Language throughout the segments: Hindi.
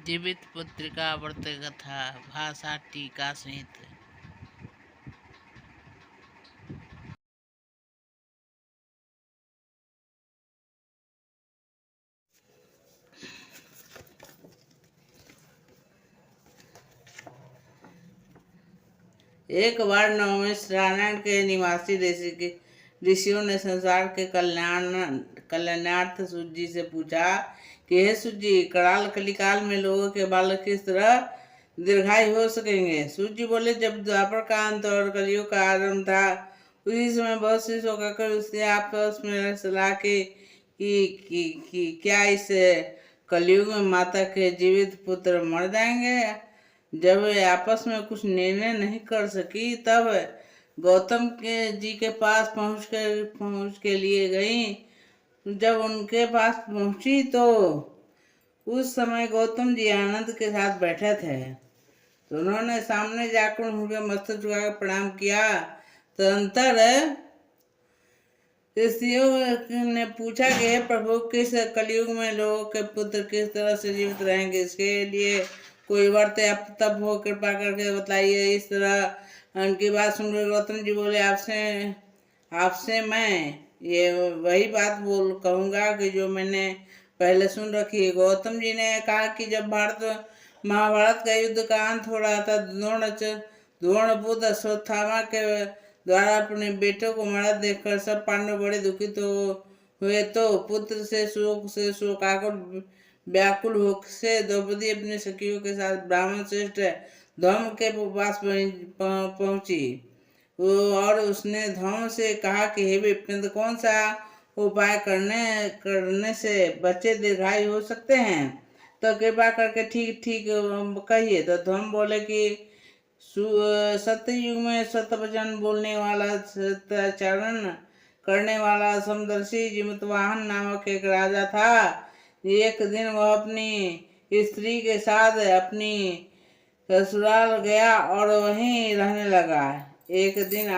जीवित पुत्र का व्रत कथा भाषा टीका सहित। एक बार नवमेश्वरायण के निवासी ऋषियों ने संसार के कल्याणार्थ सूत जी से पूछा कि हे सूत जी, कराल कलिकाल में लोगों के बालक किस तरह दीर्घायु हो सकेंगे। सूत जी बोले, जब द्वापर का अंत और कलयुग का आरंभ था, उसी समय बहुत सी शोकाकर उसने आपस में सलाह की कि क्या इस कलयुग में माता के जीवित पुत्र मर जाएंगे। जब वे आपस में कुछ निर्णय नहीं कर सकी, तब गौतम जी के पास पहुँच के लिए गई। जब उनके पास पहुंची तो उस समय गौतम जी आनंद के साथ बैठे थे। तो उन्होंने सामने जाकर उनके मस्तक झुकाकर प्रणाम किया। तदंतर ऋषियों ने पूछा कि हे प्रभु, किस कलयुग में लोगों के पुत्र किस तरह से जीवित रहेंगे, इसके लिए कोई व्रत या तप हो, कृपा करके बताइए। इस तरह उनकी बात सुनकर गौतम जी बोले, आपसे मैं ये वही बात कहूँगा कि जो मैंने पहले सुन रखी है। गौतम जी ने कहा कि जब महाभारत का युद्ध का अंत हो रहा था, द्रोणपुत्र अश्वत्थामा के द्वारा अपने बेटों को मरा देखकर सब पांडव बड़े दुखित हुए। तो पुत्र से शोकाकुल व्याकुल होकर द्रौपदी अपने सखियों के साथ ब्राह्मण श्रेष्ठ धौम के पास पहुंची और उसने धौम से कहा कि हे विप्र, कौन सा उपाय करने से बच्चे दीर्घायु हो सकते हैं, तो कृपा करके ठीक ठीक कहिए। तो धौम बोले कि सत्ययुग में सत्यवचन बोलने वाला, सत्याचरण करने वाला समदर्शी जिमतवाहन नामक एक राजा था। एक दिन वह अपनी स्त्री के साथ अपनी ससुराल गया और वहीं रहने लगा। एक दिन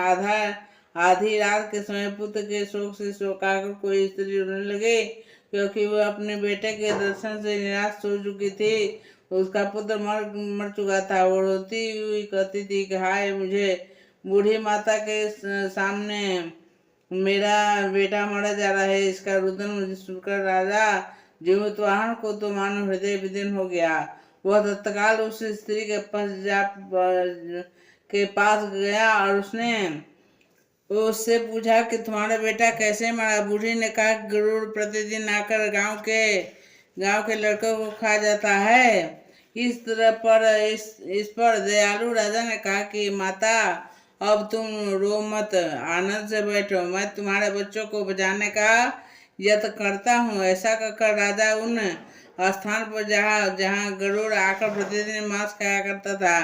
आधी रात के समय पुत्र के शोक से शोकाकुल कोई स्त्री रोने लगी, क्योंकि वह अपने बेटे के दर्शन से निराश हो चुकी थी। उसका पुत्र मर चुका था। वो रोती हुई कहती थी कि हाय, मुझे बूढ़ी माता के सामने मेरा बेटा मरा जा रहा है। इसका रुदन मुझे सुनकर राजा जीमूतवाहन को तो मानो हृदय विदीर्ण हो गया। वह तत्काल उस स्त्री के पास गया और उससे पूछा कि तुम्हारा बेटा कैसे मरा। बूढ़ी ने कहा, गरुड़ प्रतिदिन आकर गांव के लड़कों को खा जाता है। इस पर दयालु राजा ने कहा कि माता, अब तुम रो मत, आनंद से बैठो, मैं तुम्हारे बच्चों को बचाने का यत्न करता हूँ। ऐसा कहकर राजा उन स्थान पर जहाँ गरुड़ आकर प्रतिदिन मांस खाया करता था,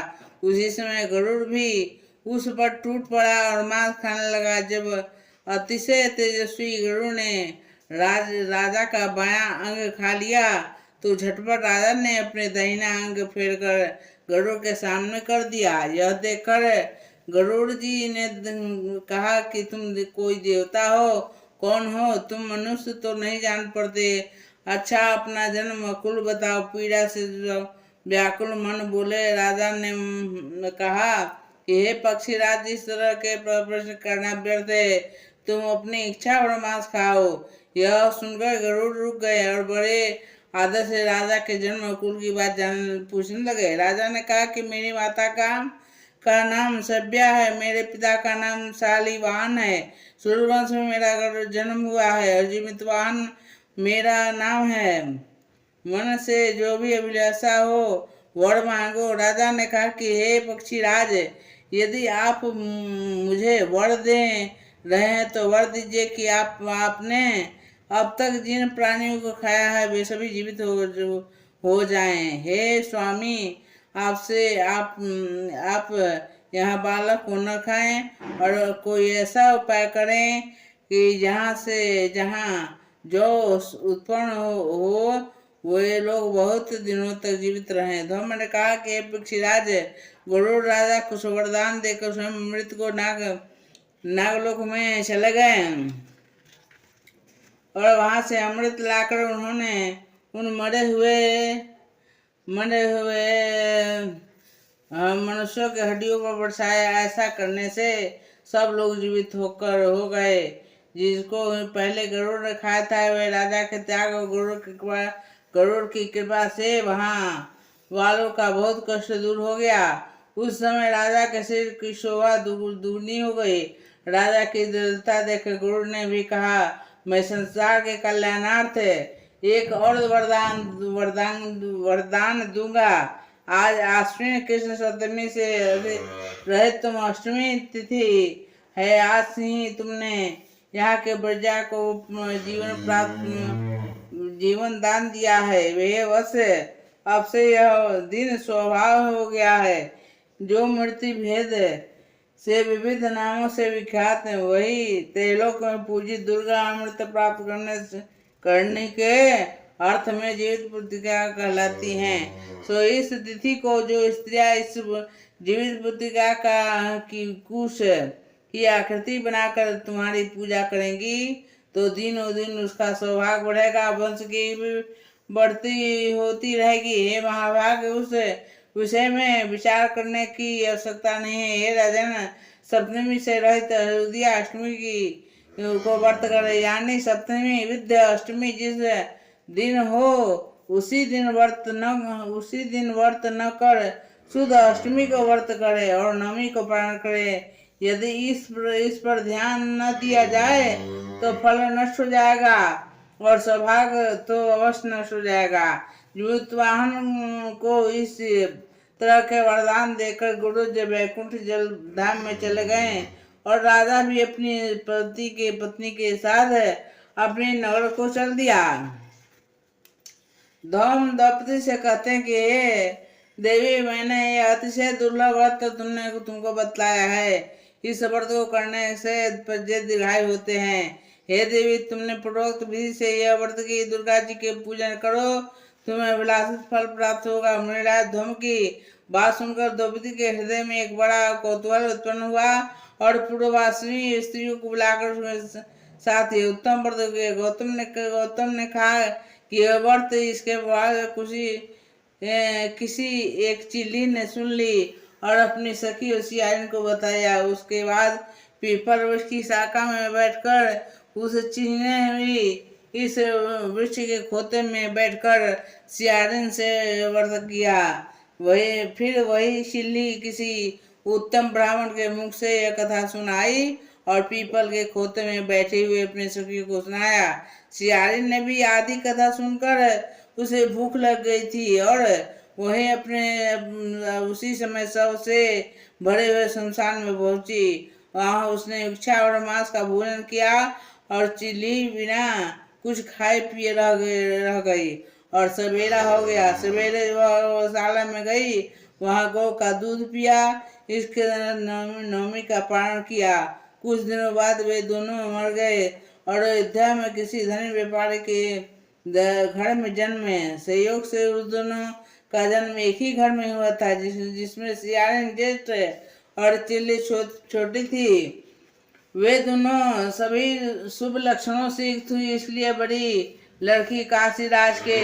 उसी समय गरुड़ भी उस पर टूट पड़ा और मांस खाने लगा। जब अतिशय तेजस्वी गरुड़ ने राजा का बायां अंग खा लिया, तो झटपट राजा ने अपने दाहिना अंग फेरकर गरुड़ के सामने कर दिया। यह देखकर गरुड़ जी ने कहा कि तुम कोई देवता हो, कौन हो तुम? मनुष्य तो नहीं जान पड़ते। अच्छा, अपना जन्म कुल बताओ। पीड़ा से व्याकुल मन बोले राजा ने कहा कि हे पक्षीराज, इस तरह के प्रश्न करना व्यर्थ है। तुम अपनी इच्छा और मांस खाओ। यह सुनकर गरुड़ रुक गए और बड़े आदर से राजा के जन्म कुल की बात पूछने लगे। राजा ने कहा कि मेरी माता का नाम सभ्या है, मेरे पिता का नाम शालिवाहन है, सूर्यवंश में मेरा जन्म हुआ है और जीवितवाहन मेरा नाम है। मन से जो भी अभिलाषा हो वर मांगो। राजा ने कहा कि हे पक्षीराज, यदि आप मुझे वर दे रहे हैं तो वर दीजिए कि आपने अब तक जिन प्राणियों को खाया है वे सभी जीवित हो जाएं। हे स्वामी, आप यहाँ बालक को न खाएं और कोई ऐसा उपाय करें कि जहाँ जो उत्पन्न हो वे लोग बहुत दिनों तक जीवित रहें। धर्म ने कहा कि पक्षीराज, गरुड़ राजा कुछ वरदान देकर स्वयं मृत को नागलोक में चले गए और वहां से अमृत लाकर उन्होंने उन मरे हुए मरे हुए मनुष्यों के हड्डियों पर बरसाया। ऐसा करने से सब लोग जीवित होकर हो गए। जिसको पहले गरुड़ ने खाया था वे राजा के त्याग और गरुड़ की कृपा से वहाँ वालों का बहुत कष्ट दूर हो गया। उस समय राजा के सिर की शोभा दुगनी हो गई। राजा की दृढ़ता देख गरुड़ ने भी कहा, मैं संसार के कल्याणार्थ एक और वरदान वरदान वरदान दूंगा। आज अष्टमी कृष्ण सप्तमी से रहित तुम अष्टमी तिथि है। आज से ही तुमने यहाँ के प्रजा को जीवन दान दिया है। वे बस अब से यह दिन स्वभाव हो गया है। जो मूर्ति भेद से विविध नामों से विख्यात है वही त्रिलोक में पूजित दुर्गा अमृत प्राप्त करने के अर्थ में जीवित पुत्रिका कहलाती हैं। सो इस तिथि को जो स्त्रियां इस जीवित पुत्रिका की कुश की आकृति बनाकर तुम्हारी पूजा करेंगी तो दिनों दिन उसका सौभाग्य बढ़ेगा, वंश की भी बढ़ती होती रहेगी। हे महाभाग, उस विषय में विचार करने की आवश्यकता नहीं है। हे राजन, सप्तमी से रहित हृदय अष्टमी को व्रत करे, यानी सप्तमी विद्या अष्टमी जिस दिन हो उसी दिन व्रत न कर शुद्ध अष्टमी को व्रत करे और नवमी को पारण करे। यदि इस पर ध्यान न दिया जाए तो फल नष्ट हो जाएगा और सौभाग्य तो अवश्य नष्ट हो जाएगा। जीवितवाहन को इस तरह के वरदान देकर गुरुदेव वैकुंठ जल धाम में चले गए और राजा भी अपनी पत्नी के साथ अपने नगर को चल दिया। धौम द्रौपदी से कहते हैं कि देवी, मैंने ये अतिशय दुर्लभ व्रत तुमको बतलाया है। इस व्रत को करने से दीर्घायु होते हैं। हे देवी, तुमने पूर्वोक्त विधि से यह व्रत की दुर्गा जी के पूजन करो, तुम्हें विलासित फल प्राप्त होगा। मुनिराज धूम की बात सुनकर द्रौपदी के हृदय में एक बड़ा कौतूहल उत्पन्न हुआ और पूर्ववासिनी स्त्रियों को बुलाकर साथ ही उत्तम व्रत किए। गौतम ने कहा कि यह व्रत इसके बाद किसी एक चिल्ली ने सुन ली और अपनी सखी होशियारिन को बताया। उसके बाद पीपल वृक्ष की शाखा में बैठकर उस चिन्ह हुई इस वृक्ष के खोते में बैठकर सियारिन से व्रत किया। वही चिल्ली किसी उत्तम ब्राह्मण के मुख से यह कथा सुनाई और पीपल के खोते में बैठे हुए अपने सखी को सुनाया। सियारिन ने भी आदि कथा सुनकर उसे भूख लग गई थी और वही अपने उसी समय सबसे भरे हुए शमशान में पहुंची। वहां उसने इच्छा और मांस का भोजन किया और चिल्ली बिना कुछ खाए पिए रह गई और सवेरा हो गया। सवेरे वह गौशाला में गई, वहां गौ का दूध पिया, इसके नवमी का पारण किया। कुछ दिनों बाद वे दोनों मर गए और अयोध्या में किसी धनी व्यापारी के घर में जन्मे। संयोग से उस दोनों का जन्म एक ही घर में हुआ था जिसमें सियारिन ज्येष्ठ और चिल्ली छोटी थी। वे दोनों सभी शुभ लक्षणों से युक्त हुई, इसलिए बड़ी लड़की काशीराज के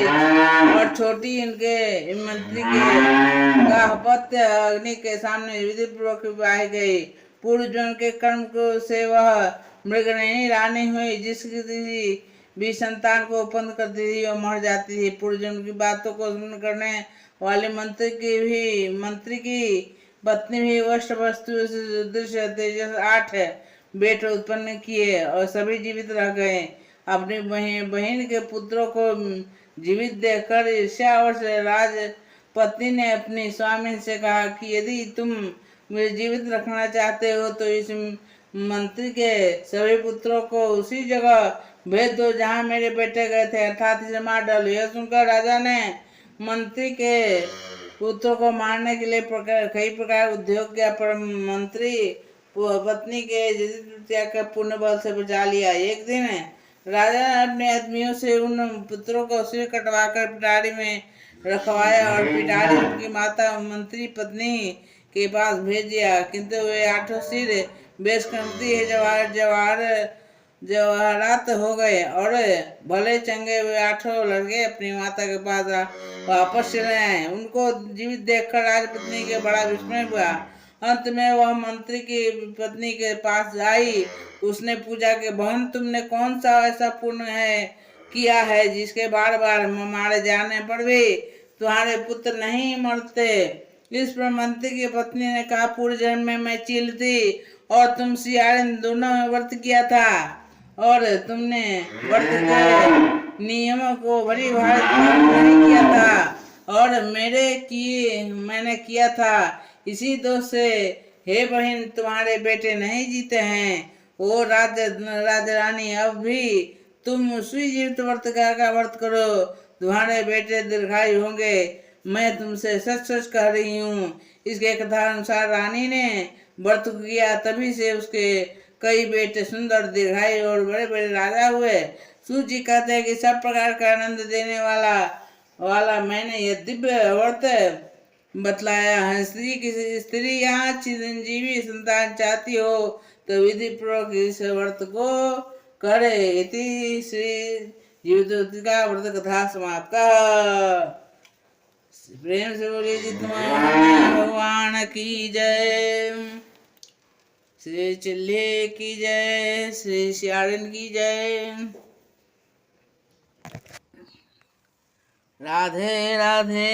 और छोटी इनके मंत्री के का अपत्य अग्नि के सामने विधि पूर्वक विवाह गई। पूर्व जन्म के कर्म को से वह मृगनयनी रानी हुई, जिसकी भी संतान को उत्पन्न करती थी और मर जाती थी। पूर्व जन्म की बातों को स्मरण करने वाले मंत्री की पत्नी भी वस्तु दृश्य तेजस 8 बेटे उत्पन्न किए और सभी जीवित रह गए। अपनी बहन के पुत्रों को जीवित देखकर ईर्ष्यावश राजपत्नी ने अपनी स्वामी से कहा कि यदि तुम मुझे जीवित रखना चाहते हो तो इस मंत्री के सभी पुत्रों को उसी जगह भेज दो जहाँ मेरे बेटे गए थे, अर्थात इसे मार डालो। यह सुनकर राजा ने मंत्री के पुत्रों को मारने के लिए कई प्रकार उद्योग किया, पर मंत्री पत्नी के त्याग का पुण्य बल से बचा लिया। एक दिन राजा ने अपने आदमियों से उन पुत्रों को सिर कटवाकर पिटारी में रखवाया और पिटारी उनकी माता मंत्री पत्नी के पास भेज दिया, किंतु वे 8 सिर बेशकीमती जवाहर जवाहरात हो गए और भले चंगे हुए 8 लड़के अपनी माता के पास वापस चले आए। उनको जीवित देखकर राजपत्नी के बड़ा विस्मय हुआ। अंत में वह मंत्री की पत्नी के पास आई। उसने पूछा कि बहन, तुमने कौन सा ऐसा पुण्य है किया है जिसके बार बार मारे जाने पर भी तुम्हारे पुत्र नहीं मरते। इस पर मंत्री की पत्नी ने कहा, पूर्व जन्म में मैं चील थी और तुम सियारिन दोनों में व्रत किया था और तुमने व्रत के नियमों को बड़ी भारी पालन नहीं किया था और मैंने किया था। इसी दोष से हे बहन, तुम्हारे बेटे नहीं जीते हैं। ओ राजरानी, अब भी तुम उसी जीवित व्रत का व्रत करो, तुम्हारे बेटे दीर्घायु होंगे। मैं तुमसे सच सच कह रही हूँ। इसके कथा अनुसार रानी ने व्रत किया, तभी से उसके कई बेटे सुंदर, दीर्घायु और बड़े बड़े राजा हुए। सूत जी कहते हैं कि सब प्रकार का आनंद देने वाला मैंने यह दिव्य व्रत बतलाया है। स्त्री यहाँ चिरंजीवी संतान चाहती हो तो विधि पूर्वक इस व्रत को करे। इति श्री जीवितोत्तिका व्रत कथा समाप्त। प्रेम से बोलिए जी भगवान की जय, श्री चिल्ले की जय, श्री सियाड़न की जय। राधे राधे।